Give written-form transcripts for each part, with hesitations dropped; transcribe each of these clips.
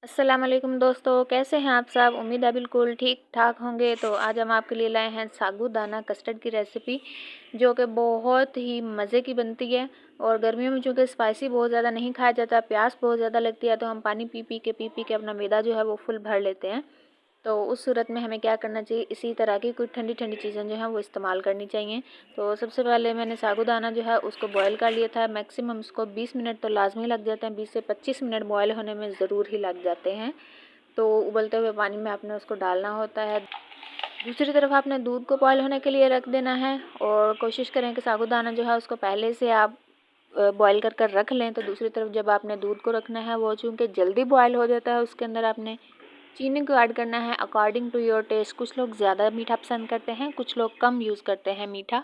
अस्सलाम वालेकुम दोस्तों, कैसे हैं आप सब। उम्मीद है बिल्कुल ठीक ठाक होंगे। तो आज हम आपके लिए लाए हैं साबूदाना कस्टर्ड की रेसिपी, जो कि बहुत ही मज़े की बनती है। और गर्मियों में चूँकि स्पाइसी बहुत ज़्यादा नहीं खाया जाता, प्यास बहुत ज़्यादा लगती है, तो हम पानी पी पी के अपना मैदा जो है वो फुल भर लेते हैं। तो उस सूरत में हमें क्या करना चाहिए, इसी तरह की कुछ ठंडी ठंडी चीज़ें जो हैं वो इस्तेमाल करनी चाहिए। तो सबसे पहले मैंने साबूदाना जो है उसको बॉयल कर लिया था। मैक्सिमम उसको 20 मिनट तो लाजमी लग जाते हैं, 20 से 25 मिनट बॉयल होने में ज़रूर ही लग जाते हैं। तो उबलते हुए पानी में आपने उसको डालना होता है। दूसरी तरफ आपने दूध को बॉयल होने के लिए रख देना है, और कोशिश करें कि साबूदाना जो है उसको पहले से आप बॉयल कर रख लें। तो दूसरी तरफ जब आपने दूध को रखना है, वो चूँकि जल्दी बॉयल हो जाता है, उसके अंदर आपने चीनी को ऐड करना है अकॉर्डिंग टू योर टेस्ट। कुछ लोग ज़्यादा मीठा पसंद करते हैं, कुछ लोग कम यूज़ करते हैं मीठा।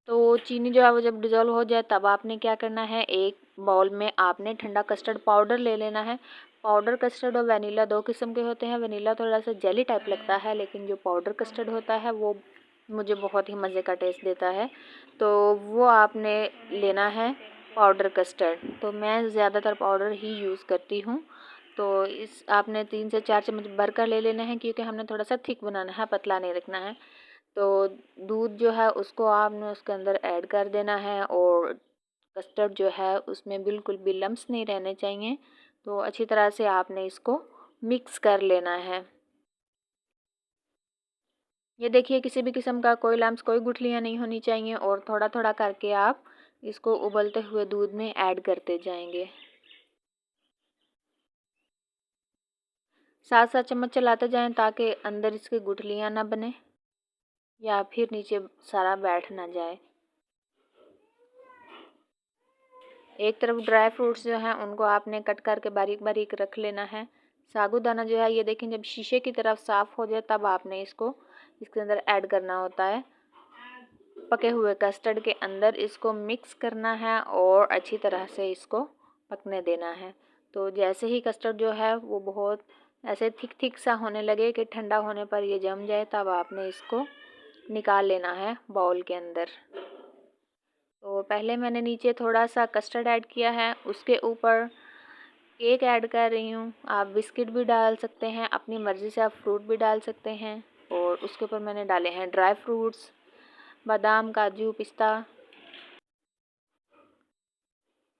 तो चीनी जो है वो जब डिज़ोल्व हो जाए, तब आपने क्या करना है, एक बाउल में आपने ठंडा कस्टर्ड पाउडर ले लेना है। पाउडर कस्टर्ड और वनीला दो किस्म के होते हैं। वनीला थोड़ा सा जेली टाइप लगता है, लेकिन जो पाउडर कस्टर्ड होता है वो मुझे बहुत ही मज़े का टेस्ट देता है। तो वो आपने लेना है पाउडर कस्टर्ड। तो मैं ज़्यादातर पाउडर ही यूज़ करती हूँ। तो इस आपने 3 से 4 चम्मच भर कर ले लेना है, क्योंकि हमने थोड़ा सा थिक बनाना है, पतला नहीं रखना है। तो दूध जो है उसको आपने उसके अंदर ऐड कर देना है, और कस्टर्ड जो है उसमें बिल्कुल भी लम्स नहीं रहने चाहिए। तो अच्छी तरह से आपने इसको मिक्स कर लेना है। ये देखिए, किसी भी किस्म का कोई लम्स, कोई गुठलियाँ नहीं होनी चाहिए, और थोड़ा थोड़ा करके आप इसको उबलते हुए दूध में ऐड करते जाएंगे। 7-7 चम्मच चलाते जाएं, ताकि अंदर इसकी गुठलियाँ ना बने या फिर नीचे सारा बैठ ना जाए। एक तरफ ड्राई फ्रूट्स जो हैं उनको आपने कट करके बारीक बारीक रख लेना है। साबूदाना जो है ये देखें, जब शीशे की तरफ साफ़ हो जाए तब आपने इसको इसके अंदर ऐड करना होता है। पके हुए कस्टर्ड के अंदर इसको मिक्स करना है और अच्छी तरह से इसको पकने देना है। तो जैसे ही कस्टर्ड जो है वो बहुत ऐसे थिक थिक सा होने लगे कि ठंडा होने पर ये जम जाए, तब आपने इसको निकाल लेना है बाउल के अंदर। तो पहले मैंने नीचे थोड़ा सा कस्टर्ड ऐड किया है, उसके ऊपर केक ऐड कर रही हूँ। आप बिस्किट भी डाल सकते हैं, अपनी मर्ज़ी से आप फ्रूट भी डाल सकते हैं। और उसके ऊपर मैंने डाले हैं ड्राई फ्रूट्स, बादाम, काजू, पिस्ता,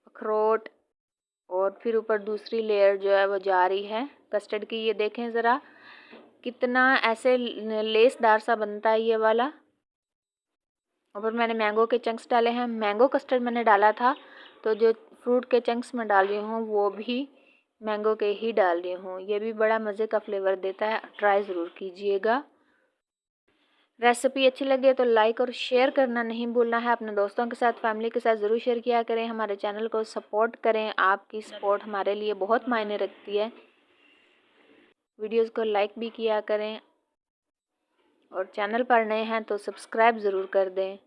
अखरोट, और फिर ऊपर दूसरी लेयर जो है वो जा रही है कस्टर्ड की। ये देखें ज़रा कितना ऐसे लेसदार सा बनता है ये वाला। और मैंने मैंगो के चंक्स डाले हैं। मैंगो कस्टर्ड मैंने डाला था, तो जो फ्रूट के चंक्स मैं डाल रही हूँ वो भी मैंगो के ही डाल रही हूँ। ये भी बड़ा मज़े का फ्लेवर देता है, ट्राई ज़रूर कीजिएगा। रेसिपी अच्छी लगे तो लाइक और शेयर करना नहीं भूलना है। अपने दोस्तों के साथ, फैमिली के साथ ज़रूर शेयर किया करें। हमारे चैनल को सपोर्ट करें, आपकी सपोर्ट हमारे लिए बहुत मायने रखती है। वीडियोज़ को लाइक भी किया करें, और चैनल पर नए हैं तो सब्सक्राइब ज़रूर कर दें।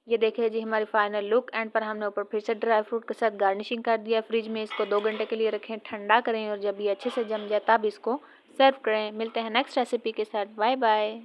ये देखिए जी, हमारी फाइनल लुक। एंड पर हमने ऊपर फिर से ड्राई फ्रूट के साथ गार्निशिंग कर दिया। फ्रिज में इसको 2 घंटे के लिए रखें, ठंडा करें, और जब ये अच्छे से जम जाए तब इसको सर्व करें। मिलते हैं नेक्स्ट रेसिपी के साथ। Bye bye.